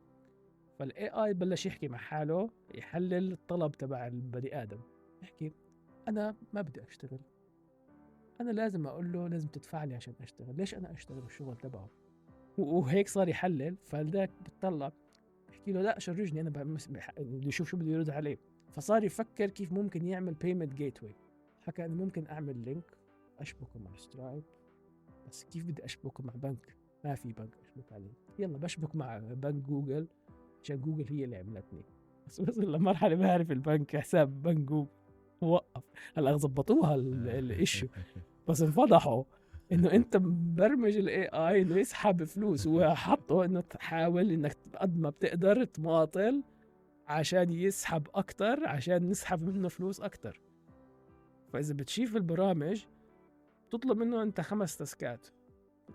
فالاي اي بلش يحكي مع حاله، يحلل الطلب تبع البني ادم، يحكي انا ما بدي اشتغل، انا لازم اقول له لازم تدفع لي عشان اشتغل، ليش انا اشتغل الشغل تبعه؟ وهيك صار يحلل. فذاك بتطلع يحكي له لا شرجني انا بدي اشوف شو بده يرد عليه. فصار يفكر كيف ممكن يعمل بيمنت جيت واي. حكى انا ممكن اعمل لينك اشبكه مع سترايب، بس كيف بدي اشبكه مع بنك؟ ما في بنك اشبك عليه. يلا بشبك مع بنك جوجل عشان جوجل هي اللي عملتني. بس وصل لمرحلة ما أعرف البنك حساب بنك جوجل وقف. هلا ظبطوها الإيشو، بس انفضحوا إنه أنت مبرمج الاي اي إنه يسحب فلوس، وحطوا إنه تحاول إنك قد ما بتقدر تماطل عشان يسحب أكتر، عشان نسحب منه فلوس أكتر. فإذا بتشوف البرامج تطلب منه أنت 5 تاسكات،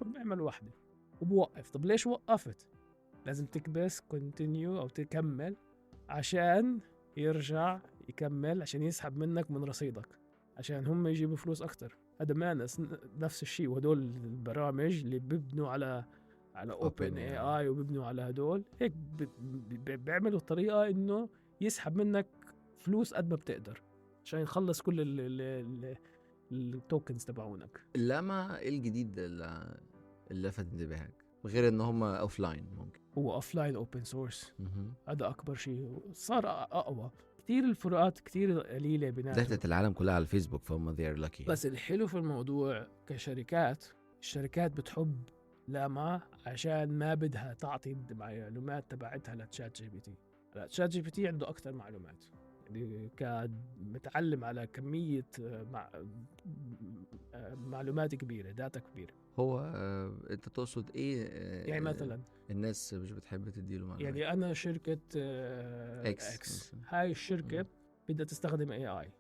بيعمل واحدة وبوقف. طب ليش وقفت؟ لازم تكبس كونتينيو أو تكمل عشان يرجع يكمل، عشان يسحب منك من رصيدك، عشان هم يجيبوا فلوس أكتر. هذا ما نفس الشيء. وهدول البرامج اللي بيبنوا على اوبن اي اي وبيبنوا على هدول هيك بيعملوا طريقة انه يسحب منك فلوس قد ما بتقدر عشان يخلص كل التوكنز تبعونك. لما الجديد اللي لفت انتباهك غير ان هم اوفلاين؟ ممكن هو اوفلاين اوبن سورس، هذا اكبر شيء صار اقوى كتير. الفروقات كتير قليله بيناتهم. داتا العالم كلها على الفيسبوك، فهم they're lucky. بس الحلو في الموضوع كشركات، الشركات بتحب لاما عشان ما بدها تعطي المعلومات تبعتها لتشات جي بي تي. تشات جي بي تي عنده اكثر معلومات، يعني كمتعلم على كميه معلومات كبيره، داتا كبيره. هو انت تقصد ايه؟ يعني مثلا الناس مش بتحب تديله معلومات. يعني انا شركه اكس هاي الشركه بدها تستخدم اي اي،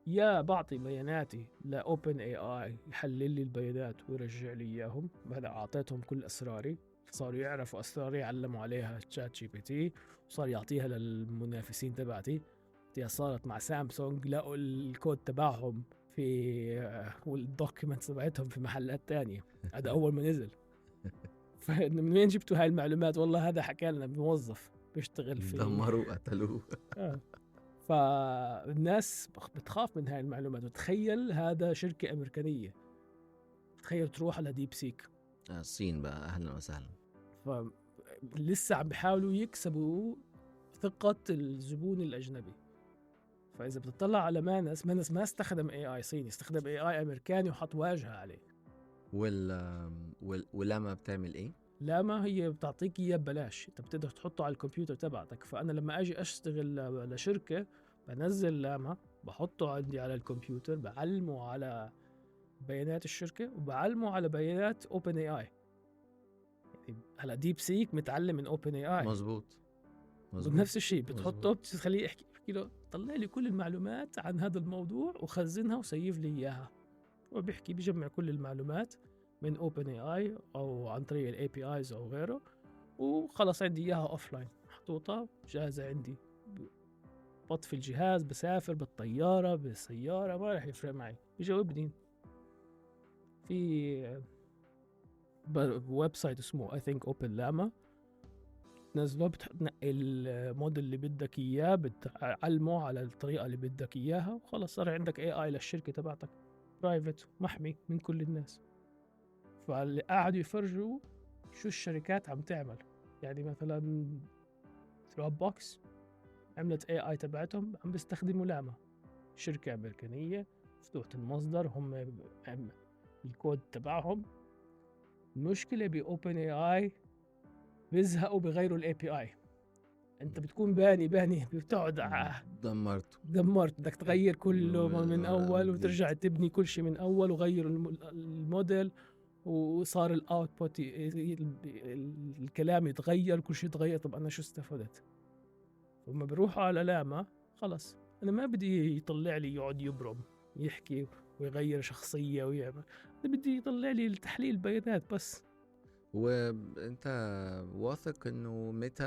يا بعطي بياناتي لاوبن اي اي يحلل لي البيانات ويرجع لي اياهم، هذا اعطيتهم كل اسراري، صاروا يعرفوا، صاروا يعلموا عليها تشات جي بي تي، وصار يعطيها للمنافسين تبعتي. صارت مع سامسونج، لقوا الكود تبعهم في والدوكيومنتس تبعتهم في محلات تانية. هذا أول ما نزل. فمن وين جبتوا هاي المعلومات؟ والله هذا حكى لنا موظف بيشتغل في دمروه قتلوه. فالناس بتخاف من هاي المعلومات. وتخيل هذا شركة أمريكانية، تخيل تروح على ديب سيك. الصين بقى أهلا وسهلا. فلسه عم بيحاولوا يكسبوا ثقة الزبون الأجنبي. فإذا بتطلع على مانس ما استخدم AI صيني، استخدم AI أمريكاني وحط واجهة عليه. ولما بتعمل إيه؟ لاما هي بتعطيك إياه ببلاش، أنت بتقدر تحطه على الكمبيوتر تبعتك. فأنا لما أجي أشتغل لشركة بنزل لاما، بحطه عندي على الكمبيوتر، بعلمه على بيانات الشركة وبعلمه على بيانات OpenAI. يعني هلا ديب سيك متعلم من OpenAI. مظبوط. نفس الشيء بتحطه، بتخليه يحكي له طلع لي كل المعلومات عن هذا الموضوع وخزنها وسيف لي إياها. وبيحكي بيجمع كل المعلومات من OpenAI أو عن طريق ال APIs أو غيره، وخلص عندي إياها أوفلاين محطوطة جاهزة عندي. بطفي الجهاز، بسافر بالطيارة بالسيارة، ما رح يفرق معي، بيجاوبني. في ويب سايت اسمه I think Open Llama، تنزله بتنقي الموديل اللي بدك إياه، بتعلمه على الطريقة اللي بدك إياها، وخلص صار عندك AI للشركة تبعتك، برايفت محمي من كل الناس. فاللي قاعدوا يفرجوا شو الشركات عم تعمل. يعني مثلا دروب بوكس عملت AI تبعتهم، عم بيستخدموا لاما، شركة أمريكانية مفتوحة المصدر، هم الكود تبعهم. المشكلة بأوبن AI بيزهقوا بغيروا الاي بي اي. انت بتكون باني بتقعد دمرت بدك تغير كله من اول وترجع تبني كل شيء من اول، وغير الموديل، وصار الاوتبوت الكلام يتغير، كل شيء يتغير. طب انا شو استفدت؟ وما بروحوا على لاما خلص، انا ما بدي يطلع لي يقعد يبرم يحكي ويغير شخصية ويعمل، انا بدي يطلع لي تحليل بيانات بس. وانت واثق انه متى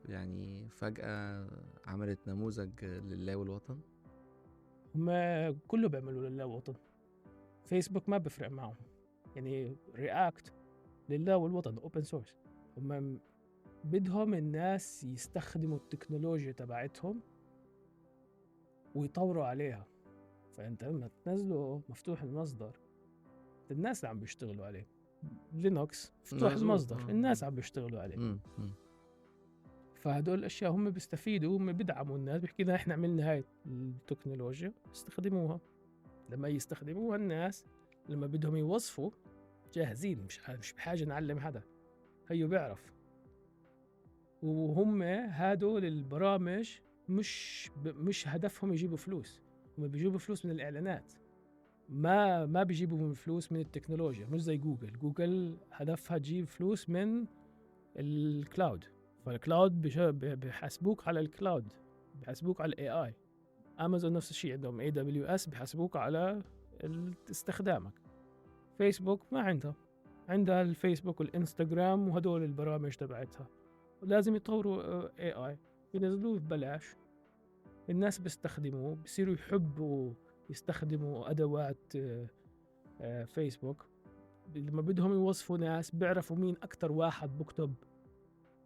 يعني فجأة عملت نموذج لله والوطن؟ هما كله بيعملوا لله والوطن. فيسبوك ما بفرق معهم، يعني رياكت لله والوطن اوبن سورس. هما بدهم الناس يستخدموا التكنولوجيا تبعتهم ويطوروا عليها. فانت لما تنزله مفتوح المصدر، الناس عم بيشتغلوا عليه. لينوكس مفتوح المصدر، الناس عم بيشتغلوا عليه. فهدول الاشياء هم بيستفيدوا، هم بيدعموا الناس، بيحكي لنا احنا عملنا هاي التكنولوجيا استخدموها. لما يستخدموها الناس، لما بدهم يوظفوا جاهزين، مش بحاجه نعلم حدا، هيو بيعرف. وهم هادول البرامج مش هدفهم يجيبوا فلوس، هم بيجيبوا فلوس من الاعلانات، ما بيجيبوا من فلوس من التكنولوجيا. مش زي جوجل هدفها تجيب فلوس من الكلاود، فالكلاود بيحاسبوك على الكلاود، بيحاسبوك على الاي اي. امازون نفس الشيء، عندهم AWS بيحاسبوك على استخدامك. فيسبوك ما عندها الفيسبوك والانستغرام وهدول البرامج تبعتها، لازم يطوروا اي اي، ينزلوه ببلاش، الناس بيستخدموه، بيصيروا يحبوا يستخدموا ادوات فيسبوك. لما بدهم يوصفوا ناس بيعرفوا مين اكتر واحد بكتب،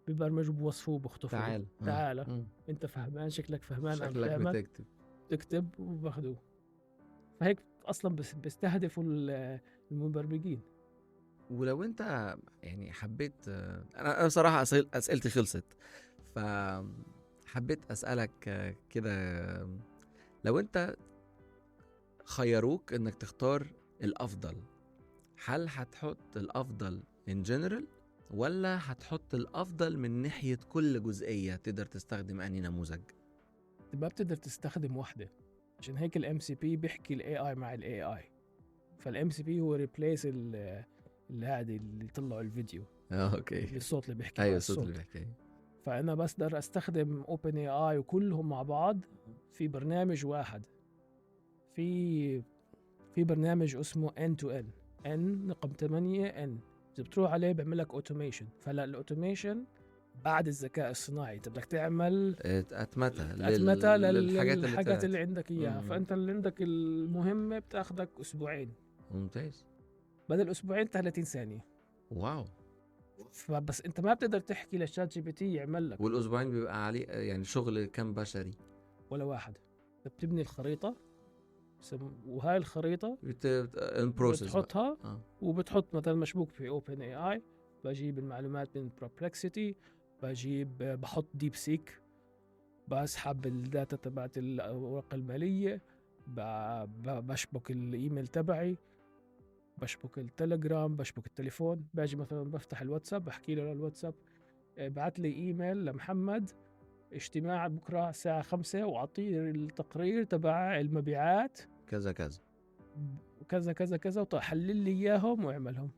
ببرمجوا بوصفوه بخطفوه. تعال انت فهمان، شكلك فهمان، عم تعمل تكتب وباخدوه. فهيك اصلا بيستهدفوا المبرمجين. ولو انت يعني حبيت، انا بصراحه اسئلتي خلصت، فحبيت اسالك كده، لو انت خيروك انك تختار الافضل، هل هتحط الافضل in general ولا هتحط الافضل من ناحيه كل جزئيه تقدر تستخدم انهي نموذج؟ ما بتقدر تستخدم واحده، عشان هيك الMCP بيحكي الاي اي مع الاي اي. فالMCP هو ريبليس اللي يطلعوا الفيديو. اوكي، الصوت اللي بيحكي. ايوه الصوت اللي بيحكي. فانا بقدر استخدم OpenAI وكلهم مع بعض في برنامج واحد. في برنامج اسمه N2N، N رقم 8 N، بتروح عليه بيعمل لك اوتوميشن. فلا الاوتوميشن بعد الذكاء الصناعي انت بدك تعمل اتمتى للحاجات اللي عندك اياها. مم. فانت اللي عندك المهمه بتاخدك اسبوعين ممتاز. بدل اسبوعين 30 ثانيه. واو. فبس انت ما بتقدر تحكي للشات جي بي تي يعمل لك والاسبوعين بيبقى عليه يعني شغل كم بشري؟ ولا واحد. انت بتبني الخريطه وهاي الخريطه ان بروسيس بتحطها آه. وبتحط مثلا مشبوك في اوبن اي اي. بجيب المعلومات من بروبلكسيتي، بحط ديب سيك، بسحب الداتا تبعت الاوراق الماليه، بشبك الايميل تبعي، بشبك التليجرام، بشبك التليفون. باجي مثلا بفتح الواتساب بحكي له الواتساب بعت لي ايميل لمحمد اجتماع بكره الساعه 5 واعطيه التقرير تبع المبيعات كذا كذا وكذا كذا كذا وحلل لي اياهم واعملهم.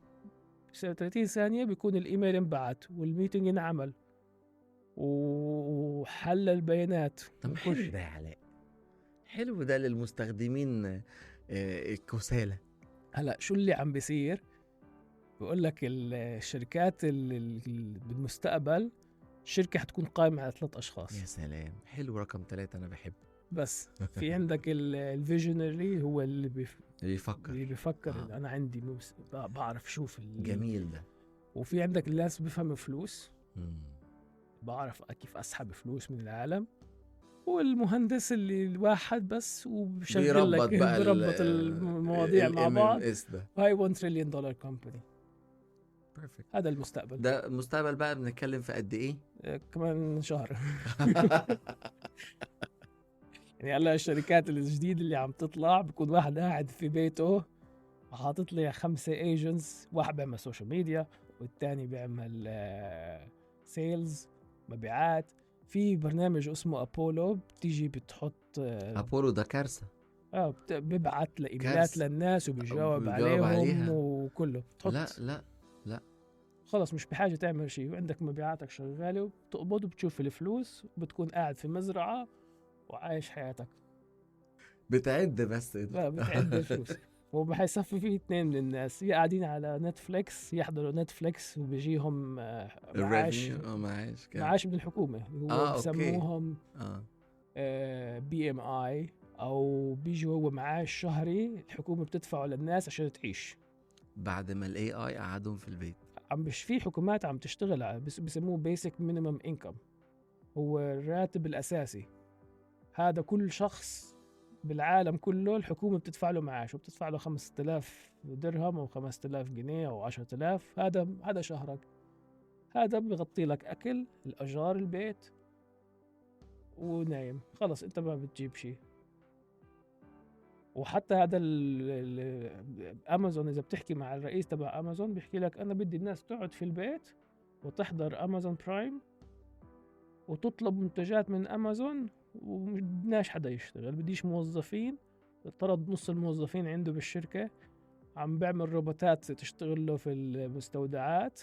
30 ثانيه بيكون الايميل انبعت والميتنج انعمل وحل البيانات. طب حلو ده يا علاء، حلو ده للمستخدمين الكسالى. هلا شو اللي عم بيصير؟ بقول لك الشركات بالمستقبل الشركه حتكون قائمه على 3 اشخاص. يا سلام، حلو رقم 3 انا بحب. بس في عندك الفيجنري هو اللي بيفكر انا عندي بعرف شوف جميل ده. وفي عندك الناس بيفهم فلوس، بعرف كيف اسحب فلوس من العالم. والمهندس اللي الواحد بس وبشغل لك بيربط المواضيع مع بعض. هاي 1 تريليون دولار كومباني. هذا المستقبل. ده المستقبل بقى بنتكلم في قد ايه؟ كمان شهر. يعني هلا الشركات الجديدة اللي عم تطلع بيكون واحد قاعد في بيته وحاطط لي 5 ايجنتس، واحد بيعمل سوشيال ميديا والتاني بيعمل سيلز مبيعات. في برنامج اسمه أبولو بتيجي بتحط أبولو ده كارثة. بيبعت ايميلات للناس وبيجاوب عليهم وكله بتحط. لا خلص مش بحاجة تعمل شيء، وعندك مبيعاتك شغالة وبتقبض وبتشوف الفلوس وبتكون قاعد في مزرعة وعايش حياتك بتعد بس. لا بتعد الفلوس. وبحيصفي فيه 2 من الناس يا قاعدين على نتفليكس يحضروا نتفليكس وبيجيهم معاش من الحكومة هو بسموهم BMI أو بيجي هو معاش شهري الحكومة بتدفعه للناس عشان تعيش بعد ما ال AI قعدهم في البيت. مش في حكومات عم تشتغل بسموه basic minimum income، هو الراتب الأساسي. هذا كل شخص بالعالم كله الحكومة بتدفع له معاش وبتدفع له 5000 درهم أو 5000 جنيه أو 10000. هذا شهرك. هذا بيغطي لك أكل، الأجار، البيت ونايم. خلص أنت ما بتجيب شيء. وحتى هذا أمازون إذا بتحكي مع الرئيس تبع أمازون بيحكي لك أنا بدي الناس تقعد في البيت وتحضر أمازون برايم وتطلب منتجات من أمازون ومبدناش حدا يشتغل، بديش موظفين. طرد نص الموظفين عنده بالشركة، عم بيعمل روبوتات تشتغل له في المستودعات،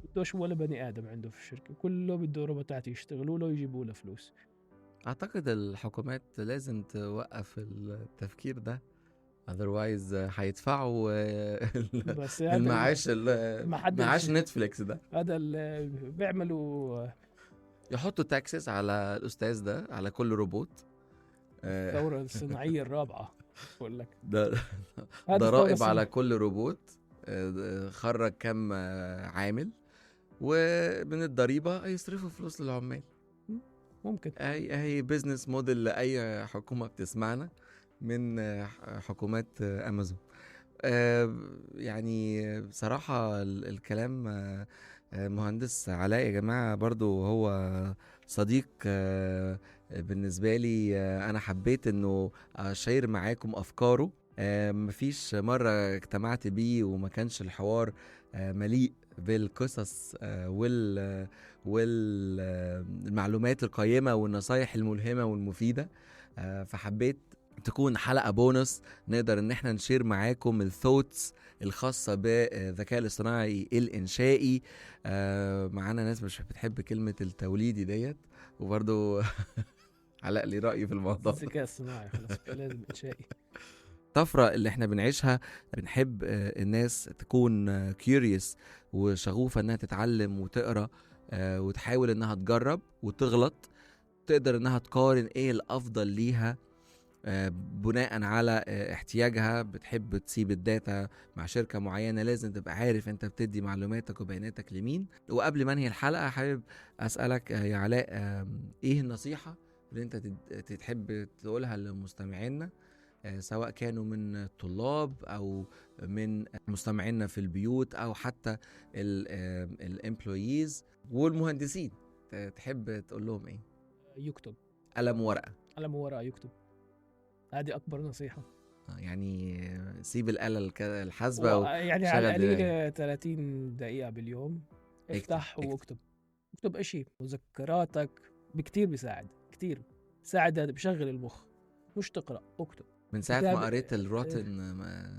بدوش ولا بني آدم عنده في الشركة، كله بده روبوتات يشتغلوا له ويجيبوا له فلوس. أعتقد الحكومات لازم توقف التفكير ده، otherwise هيدفعوا بس المعاش معاش نتفليكس ده. هذا اللي بيعملوا يحطوا تاكسس على الأستاذ ده على كل روبوت. الثورة الصناعية الرابعة بقول لك ده ضرائب على كل روبوت، خرج كم عامل، ومن الضريبة يصرفوا فلوس للعمال. ممكن هي بيزنس موديل لأي حكومة بتسمعنا من حكومات أمازون. يعني بصراحة الكلام مهندس علاء يا جماعة برضو هو صديق بالنسبة لي. أنا حبيت أنه أشير معاكم أفكاره. مفيش مرة اجتمعت بيه وما كانش الحوار مليء بالقصص والمعلومات القيمة والنصايح الملهمة والمفيدة. فحبيت تكون حلقة بونس نقدر ان احنا نشير معاكم الثوتس الخاصة بالذكاء الاصطناعي الانشائي. معانا ناس مش بتحب كلمة التوليدي ديت، وبرضو علاء لي رأي في الموضوع. الذكاء الصناعي خلاص لازم انشائي. الطفرة اللي احنا بنعيشها بنحب الناس تكون كيوريوس وشغوفة انها تتعلم وتقرأ وتحاول انها تجرب وتغلط، تقدر انها تقارن ايه الافضل ليها بناء على احتياجها. بتحب تسيب الداتا مع شركة معينة، لازم تبقى عارف انت بتدي معلوماتك وبياناتك لمين. وقبل ما انهي الحلقة حابب اسألك يا علاء، ايه النصيحة اللي انت تحب تقولها لمستمعينا، سواء كانوا من طلاب او من مستمعينا في البيوت او حتى الامبلويز والمهندسين، تحب تقول لهم ايه؟ يكتب قلم ورقة. قلم ورقة، يكتب. هذه أكبر نصيحة. يعني سيب الآلة الحاسبة يعني على القليل 30 دقيقة باليوم افتح واكتب. اكتب اشي، مذكراتك بكتير بيساعد، كتير بيساعد. هذا بشغل المخ، مش تقرأ، اكتب. من ساعة ما قريت الروتن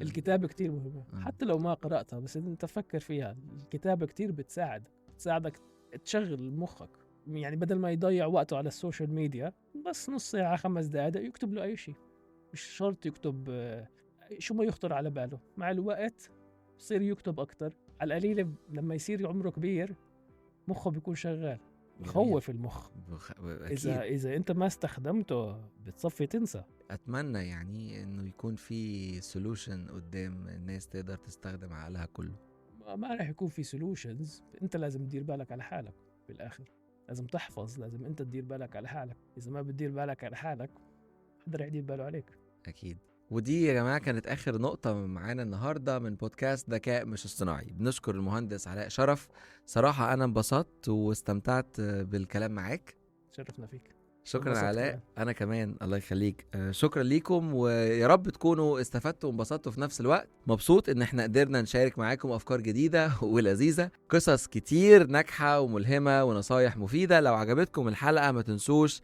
الكتابة كتير مهمة. حتى لو ما قرأتها بس انت فكر فيها، الكتابة كتير بتساعدك تشغل مخك. يعني بدل ما يضيع وقته على السوشيال ميديا، بس نص ساعة 5 دقائق يكتب له أي شيء. مش شرط يكتب شو ما يخطر على باله. مع الوقت بصير يكتب أكتر. على القليلة لما يصير عمره كبير مخه بيكون شغال، بخوف المخ. إذا أنت ما استخدمته بتصفي تنسى. أتمنى يعني إنه يكون في سولوشن قدام الناس تقدر تستخدم عقلها كله. ما راح يكون في سولوشنز. أنت لازم تدير بالك على حالك بالآخر. لازم تحفظ، لازم أنت تدير بالك على حالك. إذا ما بتدير بالك على حالك حدا رح يدير باله عليك. أكيد. ودي يا جماعة كانت آخر نقطة معانا النهاردة من بودكاست ذكاء مش اصطناعي. بنشكر المهندس علاء شرف. صراحة أنا انبسطت واستمتعت بالكلام معاك. شرفنا فيك. شكرا علاء. أنا كمان الله يخليك. شكرا ليكم، ويا رب تكونوا استفدتوا وانبسطتوا في نفس الوقت. مبسوط إن احنا قدرنا نشارك معاكم أفكار جديدة ولذيذة، قصص كتير ناجحة وملهمة ونصايح مفيدة. لو عجبتكم الحلقة ما تنسوش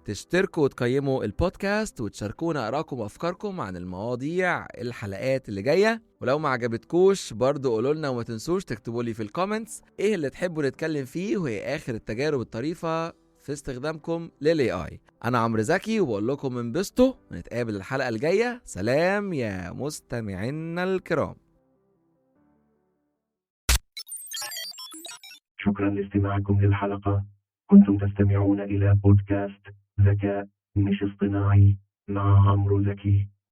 تشتركوا وتقيموا البودكاست وتشاركونا آراءكم وأفكاركم عن المواضيع الحلقات اللي جاية. ولو ما عجبتكوش برضو قولوا لنا، وما تنسوش تكتبوا لي في الكومنتس ايه اللي تحبوا نتكلم فيه وهي آخر التجارب الطريفة في استخدامكم للاي اي. انا عمرو زكي وبقول لكم انبسطوا، ونتقابل الحلقة الجاية. سلام يا مستمعينا الكرام. شكرا لاستماعكم للحلقة. كنتم تستمعون إلى بودكاست ذكاء مش اصطناعي مع عمرو زكي.